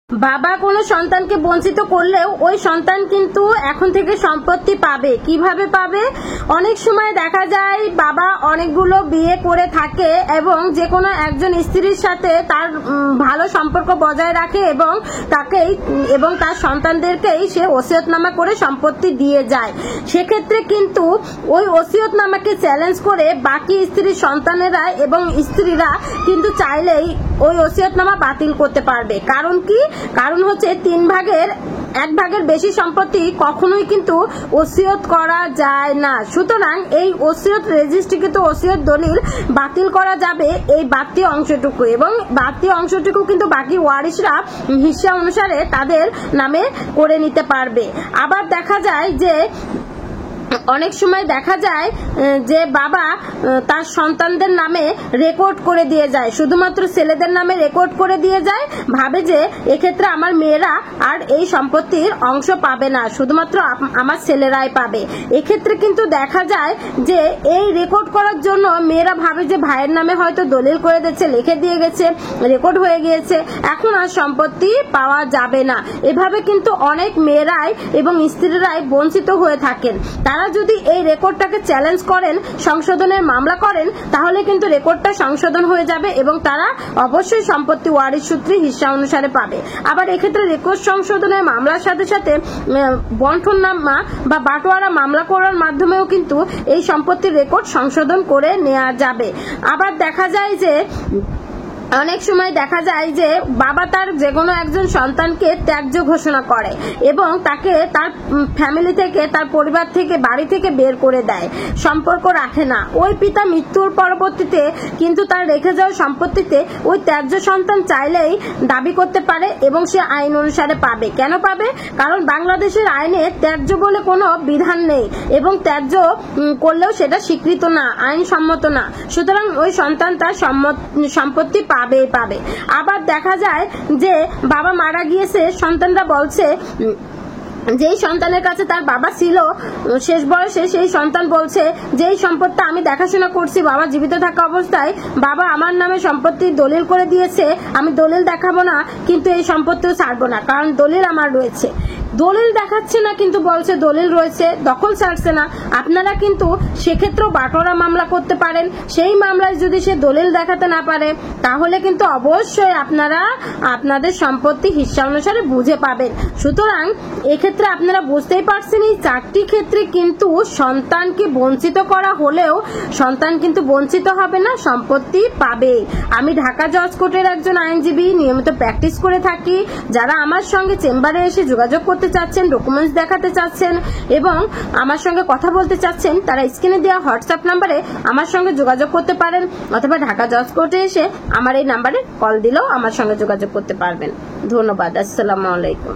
বাবা কোনো সন্তানকে বঞ্চিত করলেও ওই সন্তান কিন্তু এখন থেকে সম্পত্তি পাবে। কিভাবে পাবে? অনেক সময় দেখা যায় বাবা অনেকগুলো বিয়ে করে থাকে এবং যে কোনো একজন স্ত্রীর সাথে তার ভালো সম্পর্ক বজায় রাখে এবং তার সন্তানদেরকেই সে ওসিয়তনামা করে সম্পত্তি দিয়ে যায়। সেক্ষেত্রে কিন্তু ওই ওসিয়তনামাকে চ্যালেঞ্জ করে বাকি স্ত্রীর সন্তানেরা এবং স্ত্রীরা কিন্তু চাইলেই ওই ওসিয়তনামা বাতিল করতে পারবে। কারণ কি? কারণ হচ্ছে 1 ভাগের বেশি সম্পত্তি কখনোই কিন্তু ওসিয়ত করা যায় না। সুতরাং এই ওসিয়ত রেজিস্ট্রিকৃত ওসিয়ত দলিল বাতিল করা যাবে এই বাড়তি অংশটুকু, এবং বাড়তি অংশটুকু কিন্তু বাকি ওয়ারিশরা হিস্সা অনুসারে তাদের নামে করে নিতে পারবে। আবার দেখা যায় যে অনেক সময় দেখা যায় যে বাবা তার সন্তানদের নামে রেকর্ড করে দিয়ে যায়, শুধুমাত্র ছেলেদের নামে রেকর্ড করে দিয়ে যায়, ভাবে যে এক্ষেত্রে আমার মেয়েরা আর এই সম্পত্তির অংশ পাবে না, শুধুমাত্র আমার ছেলেরাই পাবে। এক্ষেত্রে কিন্তু দেখা যায় যে এই রেকর্ড করার জন্য মেয়েরা ভাবে যে ভাইয়ের নামে হয়তো দলিল করে দিচ্ছে, লিখে দিয়ে গেছে, রেকর্ড হয়ে গিয়েছে, এখন আর সম্পত্তি পাওয়া যাবে না। এভাবে কিন্তু অনেক মেয়েরাই এবং স্ত্রীরাই বঞ্চিত হয়ে থাকেন। তারা যদি এই রেকর্ডটাকে চ্যালেঞ্জ করেন, সংশোধনের মামলা করেন, তাহলে কিন্তু রেকর্ডটা সংশোধন হয়ে যাবে এবং তারা অবশ্যই সম্পত্তি ওয়ারিশ সূত্রে হিস্সা অনুসারে পাবে। আবার এক্ষেত্রে রেকর্ড সংশোধনের মামলার সাথে সাথে বন্টননামা বা বাটোয়ারা মামলা করার মাধ্যমেও কিন্তু এই সম্পত্তির রেকর্ড সংশোধন করে নেওয়া যাবে। আবার দেখা যায় যে অনেক সময় দেখা যায় যে বাবা তার যে কোনো একজন সন্তানকে ত্যায্য ঘোষণা করে এবং তাকে তার ফ্যামিলি থেকে, তার পরিবার থেকে, বাড়ি থেকে বের করে দেয়, সম্পর্ক রাখে না। ওই পিতা মৃত্যুর পরবর্তীতে কিন্তু তার রেখে যাওয়া সম্পত্তিতে ওই ত্যায্য সন্তান চাইলেই দাবি করতে পারে এবং সে আইন অনুসারে পাবে। কেন পাবে? কারণ বাংলাদেশের আইনে ত্যায্য বলে কোনো বিধান নেই এবং ত্যায্য করলেও সেটা স্বীকৃত না, আইনসম্মত না। সুতরাং ওই সন্তান তার সম্পত্তি পাবে। আবার দেখা যায় যে বাবা মারা গিয়েছে, সন্তানরা বলছে, যেই সন্তানের কাছে তার বাবা ছিল শেষ বয়সে, সেই সন্তান বলছে যে এই সম্পত্তি আমি দেখাশোনা করছি, বাবা জীবিত থাকা অবস্থায় বাবা আমার নামে সম্পত্তি দলিল করে দিয়েছে, আমি দলিল দেখাবো না, কিন্তু এই সম্পত্তিও ছাড়বো না, কারণ দলিল আমার রয়েছে। দলিল দেখাচ্ছে না কিন্তু বলছে দলিল রয়েছে, দখল ছাড়ছে না। আপনারা কিন্তু সেক্ষেত্রেও বাটোয়ারা মামলা করতে পারেন। সেই মামলায় যদি সে দলিল দেখাতে না পারে, তাহলে কিন্তু অবশ্যই আপনারা আপনাদের সম্পত্তি হিস্সা অনুসারে বুঝে পাবেন। সুতরাং এক্ষেত্রে আপনারা বুঝতেই পারছেন, এই 4টি ক্ষেত্রে কিন্তু সন্তানকে বঞ্চিত করা হলেও সন্তান কিন্তু বঞ্চিত হবে না, সম্পত্তি পাবে। আমি ঢাকা জজ কোর্টের একজন আইনজীবী, নিয়মিত প্র্যাকটিস করে থাকি। যারা আমার সঙ্গে চেম্বারে এসে যোগাযোগ করতে চাচ্ছেন, ডকুমেন্টস দেখাতে চাচ্ছেন এবং আমার সঙ্গে কথা বলতে চাচ্ছেন, তারা স্ক্রিনে দেওয়া হোয়াটসঅ্যাপ নাম্বারে আমার সঙ্গে যোগাযোগ করতে পারেন, অথবা ঢাকা জজ কোর্টে এসে আমার এই নাম্বারে কল দিলেও আমার সঙ্গে যোগাযোগ করতে পারবেন। ধন্যবাদ। আসসালামু আলাইকুম।